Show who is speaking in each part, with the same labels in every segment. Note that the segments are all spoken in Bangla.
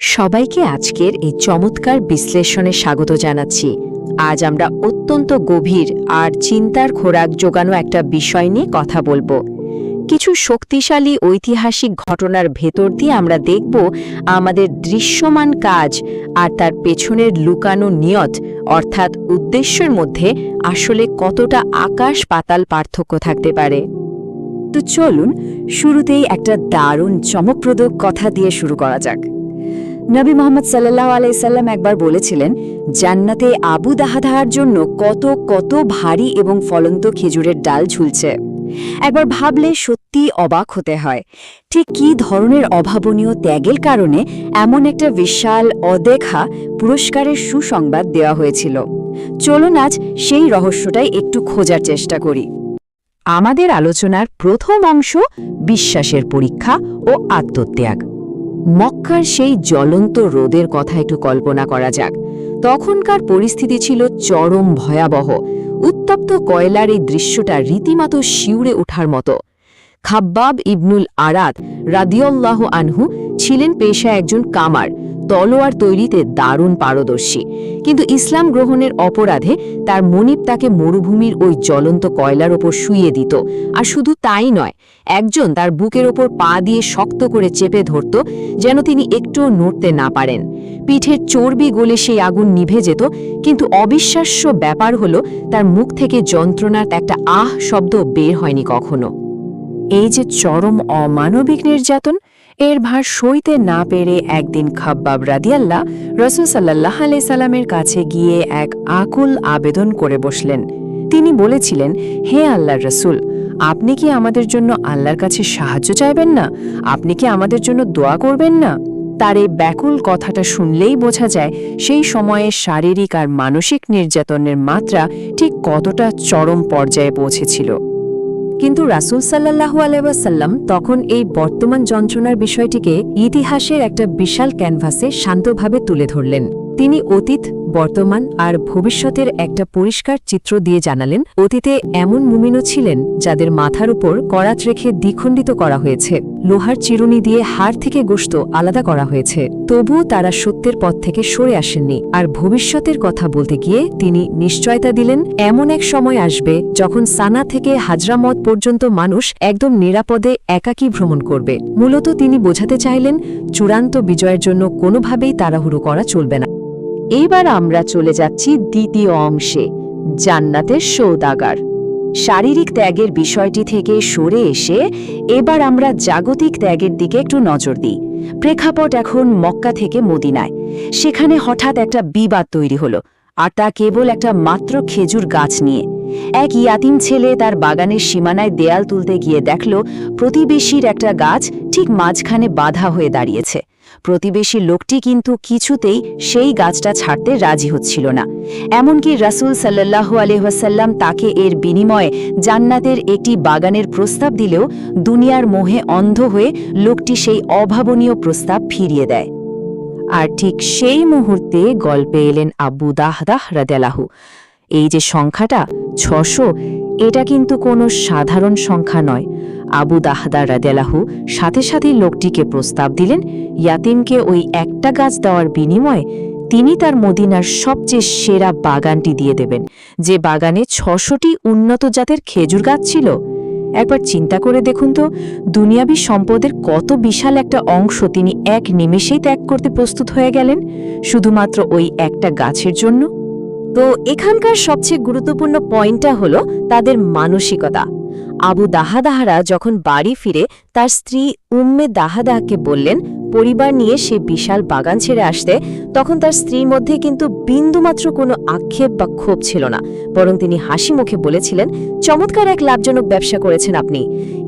Speaker 1: সবাইকে আজকের এই চমৎকার বিশ্লেষণে স্বাগত জানাচ্ছি। আজ আমরা অত্যন্ত গভীর আর চিন্তার খোরাক জোগানো একটা বিষয় নিয়ে কথা বলবো। কিছু শক্তিশালী ঐতিহাসিক ঘটনার ভেতর দিয়ে আমরা দেখব আমাদের দৃশ্যমান কাজ আর তার পেছনের লুকানো নিয়ত অর্থাৎ উদ্দেশ্যের মধ্যে আসলে কতটা আকাশ পাতাল পার্থক্য থাকতে পারে।
Speaker 2: তো চলুন শুরুতেই একটা দারুণ চমকপ্রদ কথা দিয়ে শুরু করা যাক। নবী মোহাম্মদ সাল্লাল্লাহু আলাইহি সাল্লাম একবার বলেছিলেন, জান্নাতে আবু দাহদার জন্য কত কত ভারী এবং ফলন্ত খেজুরের ডাল ঝুলছে। একবার ভাবলে সত্যি অবাক হতে হয়, ঠিক কী ধরনের অভাবনীয় ত্যাগের কারণে এমন একটা বিশাল অদেখা পুরস্কারের সুসংবাদ দেওয়া হয়েছিল। চলুন আজ সেই রহস্যটাই একটু খোঁজার চেষ্টা করি। আমাদের আলোচনার প্রথম অংশ বিশ্বাসের পরীক্ষা ও আত্মত্যাগ। মক্কার সেই জ্বলন্ত রোদের কথা একটু কল্পনা করা যাক। তখনকার পরিস্থিতি ছিল চরম ভয়াবহ। উত্তপ্ত কয়লার এই দৃশ্যটা রীতিমতো শিউরে ওঠার মতো। খাব্বাব ইবনুল আরাদ রাদিয়াল্লাহু আনহু ছিলেন পেশায় একজন কামার, তলোয়ার তৈরিতে দারুণ পারদর্শী। কিন্তু ইসলাম গ্রহণের অপরাধে তার মনিব তাকে মরুভূমির ওই জ্বলন্ত কয়লার ওপর শুইয়ে দিত। আর শুধু তাই নয়, একজন তার বুকের ওপর পা দিয়ে শক্ত করে চেপে ধরত, যেন তিনি একটুও নড়তে না পারেন। পিঠের চর্বি গলে সেই আগুন নিভে যেত, কিন্তু অবিশ্বাস্য ব্যাপার হলো তার মুখ থেকে যন্ত্রণার একটা আহ শব্দ বের হয়নি কখনো। এই যে চরম অমানবিক নির্যাতন, এর ভার সইতে না পেরে একদিন খাব্বাব রাদিয়াল্লাহ রাসূল সাল্লাল্লাহু আলাইহি সাল্লামের কাছে গিয়ে এক আকুল আবেদন করে বসলেন। তিনি বলেছিলেন, হে আল্লাহর রাসূল, আপনি কি আমাদের জন্য আল্লাহর কাছে সাহায্য চাইবেন না? আপনি কি আমাদের জন্য দোয়া করবেন না? তার এই ব্যাকুল কথাটা শুনলেই বোঝা যায় সেই সময়ে শারীরিক আর মানসিক নির্যাতনের মাত্রা ঠিক কতটা চরম পর্যায়ে পৌঁছেছিল। কিন্তু রাসূল সাল্লাল্লাহু আলাইহি ওয়াসাল্লাম তখন এই বর্তমান যন্ত্রণার বিষয়টিকে ইতিহাসের একটা বিশাল ক্যানভাসে শান্তভাবে তুলে ধরলেন। তিনি অতীত, বর্তমান আর ভবিষ্যতের একটা পরিষ্কার চিত্র দিয়ে জানালেন, অতীতে এমন মুমিনও ছিলেন যাদের মাথার উপর করাত রেখে দ্বিখণ্ডিত করা হয়েছে, লোহার চিরুনি দিয়ে হাড় থেকে গোশত আলাদা করা হয়েছে, তবুও তারা সত্যের পথ থেকে সরে আসেননি। আর ভবিষ্যতের কথা বলতে গিয়ে তিনি নিশ্চয়তা দিলেন, এমন এক সময় আসবে যখন সানা থেকে হাজরামত পর্যন্ত মানুষ একদম নিরাপদে একাকী ভ্রমণ করবে। মূলত তিনি বোঝাতে চাইলেন, চূড়ান্ত বিজয়ের জন্য কোনোভাবেই তাড়াহুড়ো করা চলবে না। এইবার আমরা চলে যাচ্ছি দ্বিতীয় অংশে, জান্নাতের সওদাগর। শারীরিক ত্যাগের বিষয়টি থেকে সরে এসে এবার আমরা জাগতিক ত্যাগের দিকে একটু নজর দিই। প্রেক্ষাপট এখন মক্কা থেকে মদিনায়। সেখানে হঠাৎ একটা বিবাদ তৈরি হলো, আর তা কেবল একটা মাত্র খেজুর গাছ নিয়ে। এক ইয়াতিম ছেলে তার বাগানের সীমানায় দেয়াল তুলতে গিয়ে দেখল প্রতিবেশীর একটা গাছ ঠিক মাঝখানে বাধা হয়ে দাঁড়িয়েছে। প্রতিবেশী লোকটি কিন্তু কিছুতেই সেই গাছটা ছাড়তে রাজি হচ্ছিল না। এমনকি রাসূল সাল্লাল্লাহু আলাইহি ওয়াসাল্লাম তাকে এর বিনিময়ে জান্নাতের একটি বাগানের প্রস্তাব দিলেও দুনিয়ার মোহে অন্ধ হয়ে লোকটি সেই অভাবনীয় প্রস্তাব ফিরিয়ে দেয়। আর ঠিক সেই মুহূর্তে গল্পে এলেন আবু দাহদাহ রাদিয়াল্লাহু। এই যে সংখ্যাটা 600, এটা কিন্তু কোনো সাধারণ সংখ্যা নয়। আবু দাহদা রাদিয়াল্লাহু সাথে সাথে লোকটিকে প্রস্তাব দিলেন, ইয়াতিমকে ওই একটা গাছ দেওয়ার বিনিময়ে তিনি তার মদিনার সবচেয়ে সেরা বাগানটি দিয়ে দেবেন, যে বাগানে 600টি উন্নত জাতের খেজুর গাছ ছিল। একবার চিন্তা করে দেখুন তো, দুনিয়াবী সম্পদের কত বিশাল একটা অংশ তিনি এক নিমেষেই ত্যাগ করতে প্রস্তুত হয়ে গেলেন, শুধুমাত্র ওই একটা গাছের জন্য। তো এখানকার সবচেয়ে গুরুত্বপূর্ণ পয়েন্টটা হলো তাদের মানসিকতা। আবু দাহদাহরা যখন বাড়ি ফিরে তার স্ত্রী উম্মে দাহদাহকে বললেন পরিবার নিয়ে সে বিশাল বাগান ছেড়ে আসতে, তখন তার স্ত্রীর মধ্যে কিন্তু বিন্দুমাত্র কোনো আক্ষেপ বা ক্ষোভ ছিল না, বরং তিনি হাসি মুখে বলেছিলেন, চমৎকার এক লাভজনক ব্যবসা করেছেন আপনি।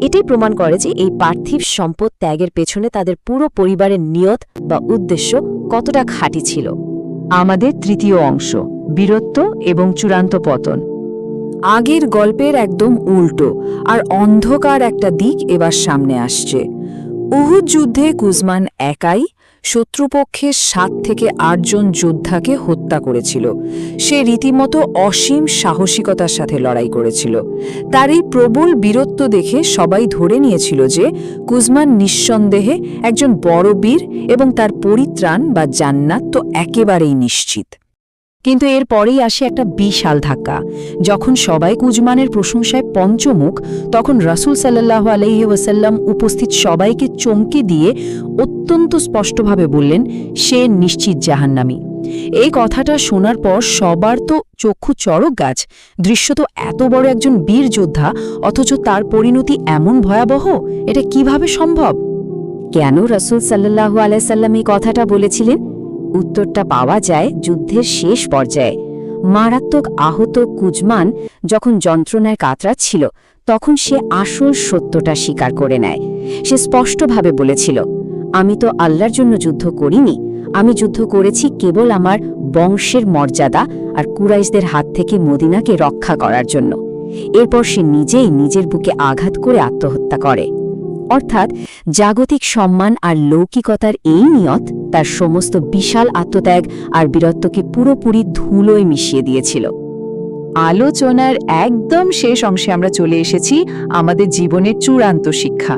Speaker 2: এটাই প্রমাণ করে যে এই পার্থিব সম্পদ ত্যাগের পেছনে তাদের পুরো পরিবারের নিয়ত বা উদ্দেশ্য কতটা খাঁটি ছিল। আমাদের তৃতীয় অংশ, বীরত্ব এবং চূড়ান্ত পতন। আগের গল্পের একদম উল্টো আর অন্ধকার একটা দিক এবার সামনে আসছে। উহুদ যুদ্ধে কুজমান একাই, শত্রুপক্ষে 7 থেকে 8 জন যোদ্ধাকে হত্যা করেছিল। সে রীতিমতো অসীম সাহসিকতার সাথে লড়াই করেছিল। তার এই প্রবল বীরত্ব দেখে সবাই ধরে নিয়েছিল যে কুজমান নিঃসন্দেহে একজন বড় বীর এবং তার পরিত্রাণ বা জান্নাত তো একেবারেই নিশ্চিত।
Speaker 1: কিন্তু এর পরেই আসে একটা বিশাল ধাক্কা। যখন সবাই কুজমানের প্রশংসায় পঞ্চমুখ, তখন রাসূল সাল্লাল্লাহু আলাইহি ওয়াসাল্লাম উপস্থিত সবাইকে চমকে দিয়ে অত্যন্ত স্পষ্টভাবে বললেন, সে নিশ্চিত জাহান্নামী। এই কথাটা শোনার পর সবার তো চক্ষু চড়ক গাছ। দৃশ্য তো এত বড় একজন বীর যোদ্ধা, অথচ তার পরিণতি এমন ভয়াবহ, এটা কিভাবে সম্ভব?
Speaker 2: কেন রাসূল সাল্লাল্লাহু আলাইহি সাল্লাম এই কথাটা বলেছিলেন? উত্তরটা পাওয়া যায় যুদ্ধের শেষ পর্যায়ে। মারাত্মক আহত কুজমান যখন যন্ত্রণায় কাতরাচ্ছিল, তখন সে আসল সত্যটা স্বীকার করে নেয়। সে স্পষ্টভাবে বলেছিল, আমি তো আল্লাহর জন্য যুদ্ধ করিনি, আমি যুদ্ধ করেছি কেবল আমার বংশের মর্যাদা আর কুরাইশদের হাত থেকে মদিনাকে রক্ষা করার জন্য। এরপর সে নিজেই নিজের বুকে আঘাত করে আত্মহত্যা করে। অর্থাৎ জাগতিক সম্মান আর লৌকিকতার এই নিয়ত তার সমস্ত বিশাল আত্মত্যাগ আর বীরত্বকে পুরোপুরি ধুলোয় মিশিয়ে দিয়েছিল।
Speaker 1: আলোচনার একদম শেষ অংশে আমরা চলে এসেছি, আমাদের জীবনের চূড়ান্ত শিক্ষা।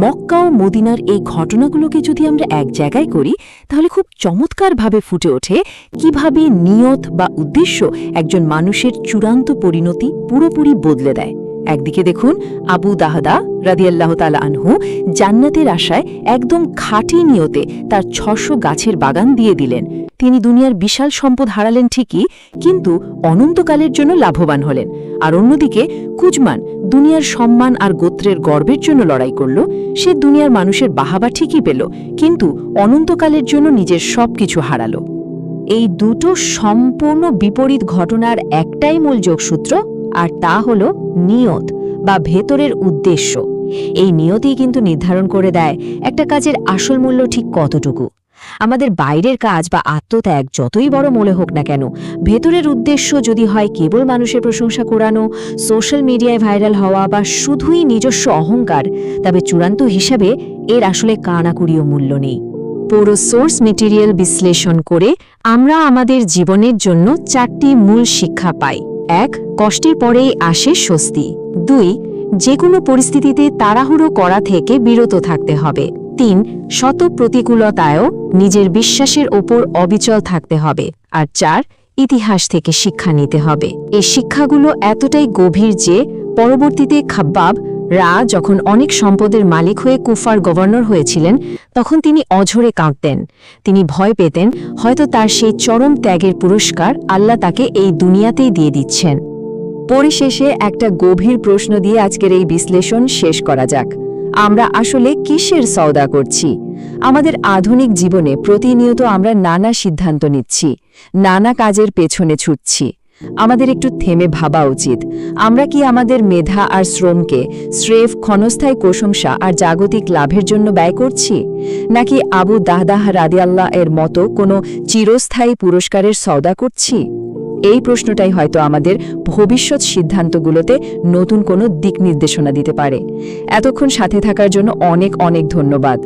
Speaker 1: মক্কা ও মদিনার এই ঘটনাগুলোকে যদি আমরা এক জায়গায় করি, তাহলে খুব চমৎকারভাবে ফুটে ওঠে কিভাবে নিয়ত বা উদ্দেশ্য একজন মানুষের চূড়ান্ত পরিণতি পুরোপুরি বদলে দেয়। একদিকে দেখুন, আবু দাহদা রাদিয়াল্লাহু তাআলা আনহু জান্নাতের আশায় একদম খাঁটি নিয়তে তার 600 গাছের বাগান দিয়ে দিলেন। তিনি দুনিয়ার বিশাল সম্পদ হারালেন ঠিকই, কিন্তু অনন্তকালের জন্য লাভবান হলেন। আর অন্যদিকে কুজমান দুনিয়ার সম্মান আর গোত্রের গর্বের জন্য লড়াই করল। সে দুনিয়ার মানুষের বাহাবা ঠিকই পেল, কিন্তু অনন্তকালের জন্য নিজের সবকিছু হারালো। এই দুটো সম্পূর্ণ বিপরীত ঘটনার একটাই মূল যোগসূত্র, আর তা হল নিয়ত বা ভেতরের উদ্দেশ্য। এই নিয়তই কিন্তু নির্ধারণ করে দেয় একটা কাজের আসল মূল্য ঠিক কতটুকু। আমাদের বাইরের কাজ বা আত্মত্যাগ যতই বড় মনে হোক না কেন, ভেতরের উদ্দেশ্য যদি হয় কেবল মানুষের প্রশংসা করানো, সোশ্যাল মিডিয়ায় ভাইরাল হওয়া বা শুধুই নিজস্ব অহংকার, তবে চূড়ান্ত হিসাবে এর আসলে কানাকুড়িও মূল্য নেই। পুরো সোর্স মেটেরিয়াল বিশ্লেষণ করে আমরা আমাদের জীবনের জন্য 4টি মূল শিক্ষা পাই। 1. কষ্টের পরেই আসে স্বস্তি। 2. যে কোনো পরিস্থিতিতে তাড়াহুড়ো করা থেকে বিরত থাকতে হবে। 3. শত প্রতিকূলতায়ও নিজের বিশ্বাসের ওপর অবিচল থাকতে হবে। আর 4. ইতিহাস থেকে শিক্ষা নিতে হবে। এই শিক্ষাগুলো এতটাই গভীর যে পরবর্তীতে খাব্বাব যখন অনেক সম্পদের মালিক হয়ে কুফার গভর্নর হয়েছিলেন, তখন তিনি অঝরে কাঁদতেন। তিনি ভয় পেতেন হয়তো তার সেই চরম ত্যাগের পুরস্কার আল্লাহ তাকে এই দুনিয়াতেই দিয়ে দিচ্ছেন। পরিশেষে একটা গভীর প্রশ্ন দিয়ে আজকের এই বিশ্লেষণ শেষ করা যাক। আমরা আসলে কিসের সওদা করছি? আমাদের আধুনিক জীবনে প্রতিনিয়ত আমরা নানা সিদ্ধান্ত নিচ্ছি, নানা কাজের পেছনে ছুটছি। আমাদের একটু থেমে ভাবা উচিত, আমরা কি আমাদের মেধা আর শ্রমকে স্রেফ ক্ষণস্থায়ী প্রশংসা আর জাগতিক লাভের জন্য ব্যয় করছি, নাকি আবু দাহদাহ রাদিয়াল্লাহ এর মতো কোনো চিরস্থায়ী পুরস্কারের সওদা করছি? এই প্রশ্নটাই হয়তো আমাদের ভবিষ্যৎ সিদ্ধান্তগুলোতে নতুন কোনো দিক নির্দেশনা দিতে পারে। এতক্ষণ সাথে থাকার জন্য অনেক অনেক ধন্যবাদ।